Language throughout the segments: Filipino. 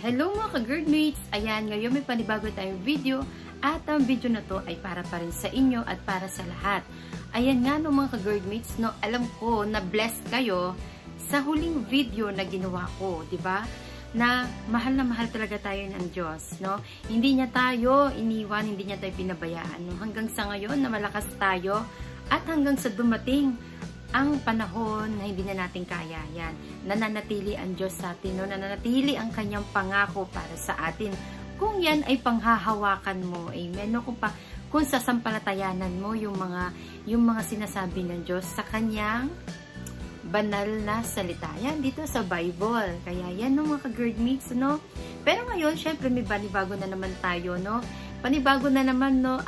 Hello mga ka-girlmates! Ayan, ngayon may panibago tayong video at ang video na to ay para pa rin sa inyo at para sa lahat. Ayan nga no mga ka-girlmates, no, alam ko na blessed kayo sa huling video na ginawa ko, di ba? Na mahal talaga tayo ng Diyos, no? Hindi niya tayo iniwan, hindi niya tayo pinabayaan, no? Hanggang sa ngayon na malakas tayo at hanggang sa dumating ang panahon na hindi na natin kaya yan. Nananatili ang Diyos sa atin, no? Nananatili ang kanyang pangako para sa atin. Kung yan ay panghahawakan mo, amen, no? Kung sasampalatayanan mo yung mga sinasabi ng Diyos sa kanyang banal na salita. Yan dito sa Bible. Kaya yan no mga ka-girlmates, no? Pero ngayon, syempre may panibago na naman tayo, no? Panibago na naman, no?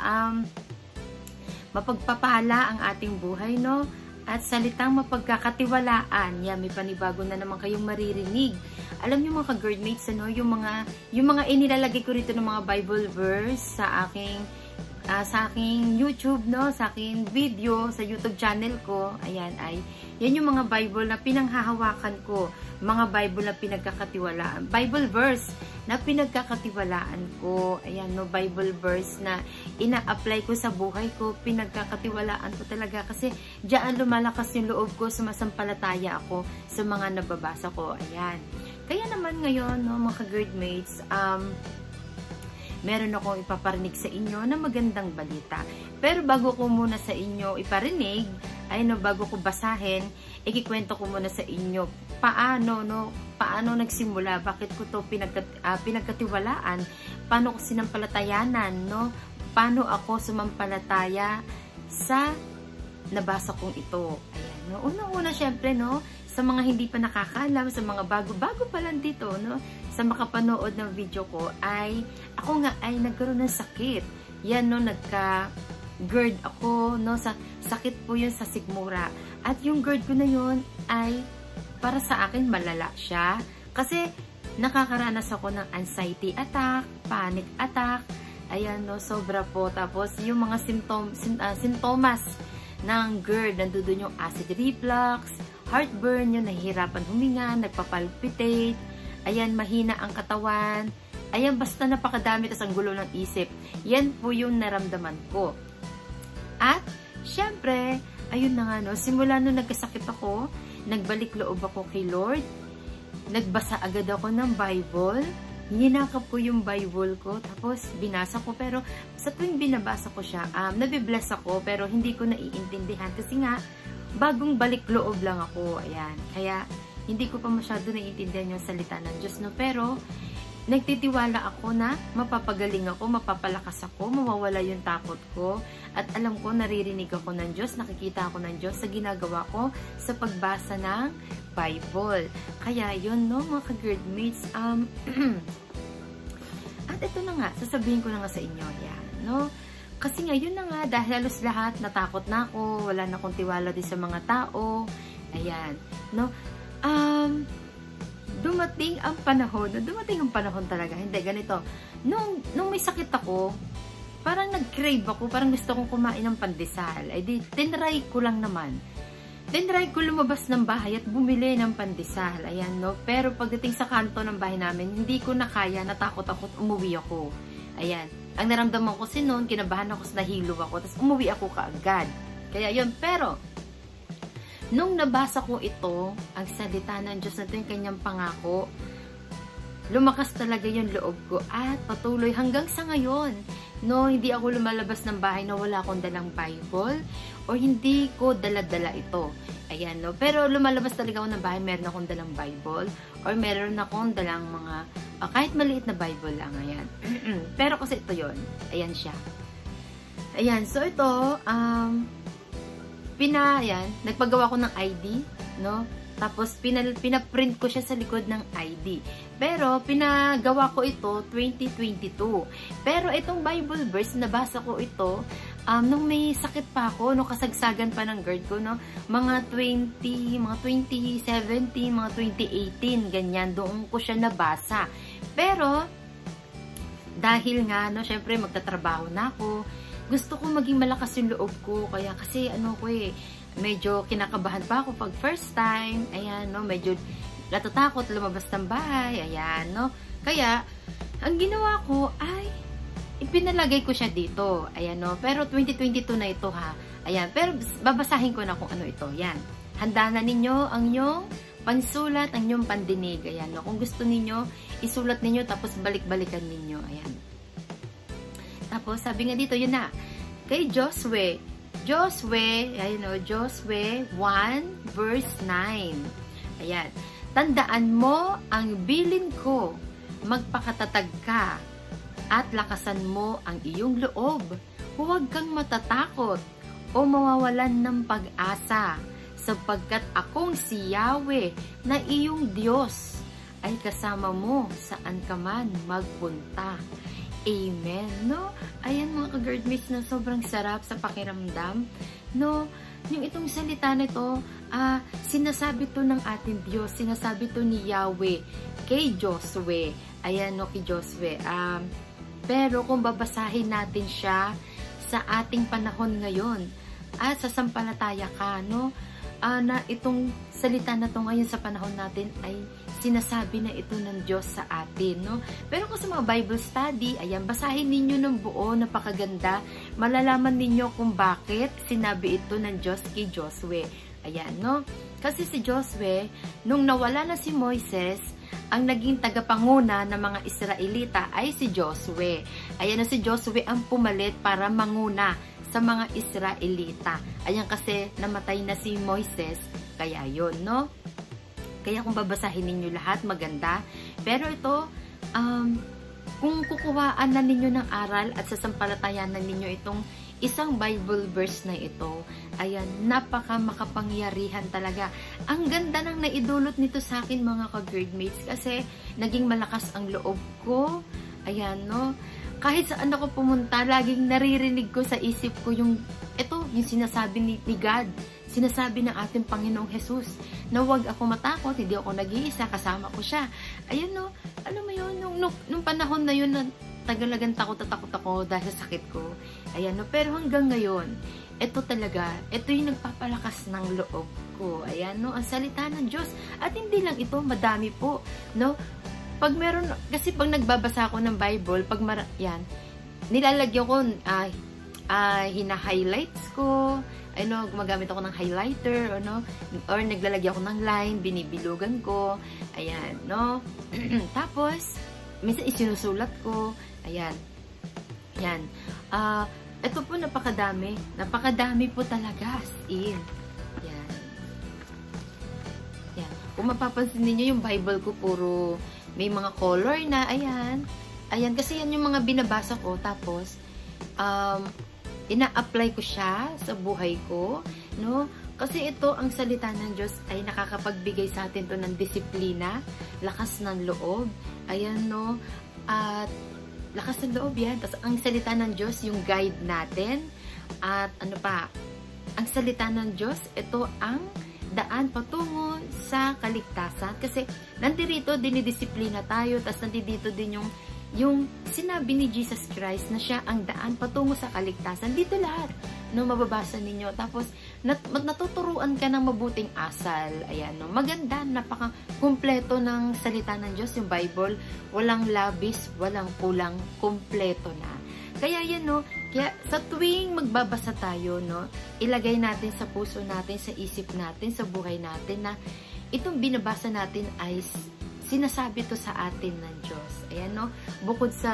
Mapagpapala ang ating buhay, no? At salitang mapagkakatiwalaan. Yan, may panibago na naman kayong maririnig. Alam niyo mga ka-girlmates, ano? Yung mga inilalagay ko rito ng mga Bible verse sa aking YouTube, no? Sa aking video, sa YouTube channel ko. Ayan, yan yung mga Bible na pinanghahawakan ko. Mga Bible na pinagkakatiwalaan. Bible verse na pinagkakatiwalaan ko. Ayan, no? Bible verse na ina-apply ko sa buhay ko. Pinagkakatiwalaan ko talaga. Kasi diyan lumalakas yung loob ko. Sumasampalataya ako sa mga nababasa ko. Ayan. Kaya naman ngayon, no, mga ka-girlmates, meron akong ipaparinig sa inyo na magandang balita. Pero bago ko muna sa inyo iparinig, bago ko basahin, ikikwento ko muna sa inyo paano nagsimula, bakit ko to pinagkatiwalaan, paano ko sinampalatayanan, no? Paano ako sumampalataya sa nabasa kong ito. Ayan, no? Unang-una syempre, no, sa mga hindi pa nakakaalam, sa mga bago pa lang dito, no, sa makapanood ng video ko, ako nga ay nagkaroon ng sakit. Yan, no, nagka-GERD ako, no, sakit po yun sa sigmura. At yung GERD ko na yun ay, para sa akin, malala siya. Kasi, nakakaranas ako ng anxiety attack, panic attack, ayan, no, sobra po. Tapos, yung mga sintomas ng GERD, nandun yung acid reflux, heartburn, yung nahihirapan huminga, nagpapalpitate, ayan, mahina ang katawan, ayan, basta napakadami, tas ang gulo ng isip. Yan po yung naramdaman ko. At, syempre, ayun na nga, no, simula nung nagkasakit ako, nagbalik loob ako kay Lord, nagbasa agad ako ng Bible, ninakap ko yung Bible ko, tapos binasa ko, pero sa tuwing binabasa ko siya, nabibless ako, pero hindi ko naiintindihan, kasi nga, bagong balik loob lang ako, ayan, kaya, hindi ko pa masyado naiintindihan yung salita ng Diyos, no, pero, nagtitiwala ako na mapapagaling ako, mapapalakas ako, mawawala yung takot ko, at alam ko, naririnig ako ng Diyos, nakikita ako ng Diyos sa ginagawa ko sa pagbasa ng Bible. Kaya yun, no, mga ka-girlmates, at ito na nga, sasabihin ko na nga sa inyo, yan, no, kasi ngayon na nga, dahil halos lahat, natakot na ako, wala na akong tiwala din sa mga tao, ayan, no, dumating ang panahon talaga, hindi, ganito, nung may sakit ako, parang nag-crave ako, parang gusto kong kumain ng pandesal, tinry ko lang naman, tinry ko lumabas ng bahay at bumili ng pandesal, ayan, no, pero pagdating sa kanto ng bahay namin, hindi ko na kaya, natakot ako at umuwi ako, ayan, ang naramdaman ko kasi noon, kinabahan ako, nahilo ako, tapos umuwi ako kaagad, kaya yun, pero, nung nabasa ko ito, ang salita ng Diyos na ito, yung kanyang pangako, lumakas talaga yung loob ko at patuloy hanggang sa ngayon. No, hindi ako lumalabas ng bahay na wala akong dalang Bible o hindi ko dala-dala ito. Ayan, no. Pero lumalabas talaga ako ng bahay, meron akong dalang Bible or meron akong dalang mga, kahit maliit na Bible lang, ayan. Pero kasi ito yon, ayan siya. Ayan, so ito, nagpagawa ko ng ID, no? Tapos, pinaprint ko siya sa likod ng ID. Pero, pinagawa ko ito 2022. Pero, itong Bible verse, nabasa ko ito, nung may sakit pa ako, nung kasagsagan pa ng GERD ko, no? Mga 2017, mga 2018, ganyan, doon ko siya nabasa. Pero, dahil nga, no, syempre, magtatrabaho na ako, gusto ko maging malakas yung loob ko, kaya kasi medyo kinakabahan pa ako pag first time, ayan, no, medyo natatakot lumabas ng bahay, ayan, no. Kaya, ang ginawa ko ay, ipinalagay ko siya dito. Ayan, no? Pero 2022 na ito, ha. Ayan, pero babasahin ko na kung ano ito. Yan. Handa na ninyo ang inyong pansulat, ang inyong pandinig. Ayan, no? Kung gusto ninyo, isulat ninyo, tapos balik-balikan ninyo. Ayan. Tapos, sabi nga dito, yun na. Kay Josue, ayun, no? Josue 1 verse 9. Ayan. Tandaan mo ang bilin ko, magpakatatag ka, at lakasan mo ang iyong loob. Huwag kang matatakot o mawawalan ng pag-asa, sapagkat akong si Yahweh na iyong Diyos ay kasama mo saan ka man magpunta. Amen, no? Ayan mga ka-girdmates, na sobrang sarap sa pakiramdam, no? Yung itong salita nito, sinasabi to ng ating Diyos, sinasabi to ni Yahweh kay Josue. Ayan, no, kay Josue. Pero kung babasahin natin siya sa ating panahon ngayon, at sasampalataya ka, no? Na itong salita na to ngayon sa panahon natin ay sinasabi na ito ng Diyos sa atin, no? Pero kung sa mga Bible study, ayan, basahin ninyo ng buo, napakaganda. Malalaman ninyo kung bakit sinabi ito ng Diyos kay Josue. Ayan, no? Kasi si Josue, nung nawala na si Moises, ang naging tagapanguna ng mga Israelita ay si Josue. Ayan, na si Josue ang pumalit para manguna sa mga Israelita. Ayan, kasi namatay na si Moises, kaya yun, no? Kaya kung babasahin ninyo lahat, maganda. Pero ito, kung kukuhaan na ninyo ng aral at sasampalatayanan ninyo itong isang Bible verse na ito, ayan, napaka makapangyarihan talaga. Ang ganda ng naidulot nito sa akin, mga ka-girdmates, kasi naging malakas ang loob ko. Ayan, no? Kahit saan ako pumunta, laging naririnig ko sa isip ko yung sinasabi ni God, sinasabi ng ating Panginoong Jesus, na huwag ako matakot, hindi ako nag-iisa, kasama ko siya. Ayan, no? Alam mo yun, nung panahon na yun, tagalagang takot ako dahil sa sakit ko. Ayan, no? Pero hanggang ngayon, ito yung nagpapalakas ng loob ko. Ayan, no? Ang salita ng Diyos. At hindi lang ito, madami po, no? Pag meron, kasi pag nagbabasa ako ng Bible, yan, nilalagyan ko, hina-highlights ko, gumagamit ako ng highlighter, or naglalagyan ako ng line, binibilugan ko, ayan, no? Tapos, minsan isinusulat ko, ayan, yan, ito po napakadami po talaga, as in, yan, kung mapapansin niyo yung Bible ko, puro, may mga color na, ayan, kasi yan yung mga binabasa ko, tapos, ina-apply ko siya sa buhay ko, no? Kasi ito, ang salita ng Diyos ay nakakapagbigay sa atin to ng disiplina, lakas ng loob, ayan, no? At lakas ng loob yan. Tapos ang salita ng Diyos, yung guide natin, at ang salita ng Diyos, ito ang daan patungo sa kaligtasan. Kasi nandito, dinidisiplina tayo, tapos nandito din yung sinabi ni Jesus Christ na siya ang daan patungo sa kaligtasan. Dito lahat, no, mababasa ninyo. Tapos, natuturuan ka ng mabuting asal. Ayan, no, maganda, napaka-kumpleto ng salita ng Diyos, yung Bible. Walang labis, walang kulang, kumpleto na. Kaya yan, no, kaya sa tuwing magbabasa tayo, no, ilagay natin sa puso natin, sa isip natin, sa buhay natin na itong binabasa natin ay sinasabi to sa atin ng Diyos. Ayan, no? Bukod sa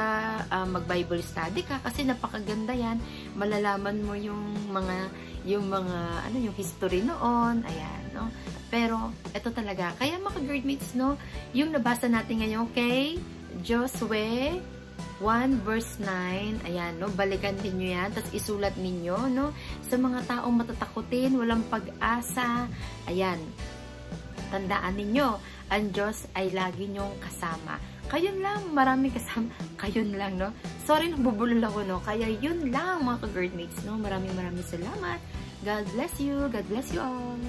mag-Bible study ka, kasi napakaganda yan, malalaman mo yung history noon, ayan, no? Pero, ito talaga. Kaya mga girdmates, no, yung nabasa natin ngayon kay Josue 1 verse 9, ayan, no, balikan din nyo yan, tapos isulat ninyo, no, sa mga taong matatakutin, walang pag-asa, ayan, tandaan ninyo, ang Diyos ay lagi nyong kasama. Kayon lang, maraming kasama. Kayon lang, no? Sorry, nabubulol ako, no? Kaya yun lang, mga ka-girdmates, no? Maraming salamat. God bless you. God bless you all.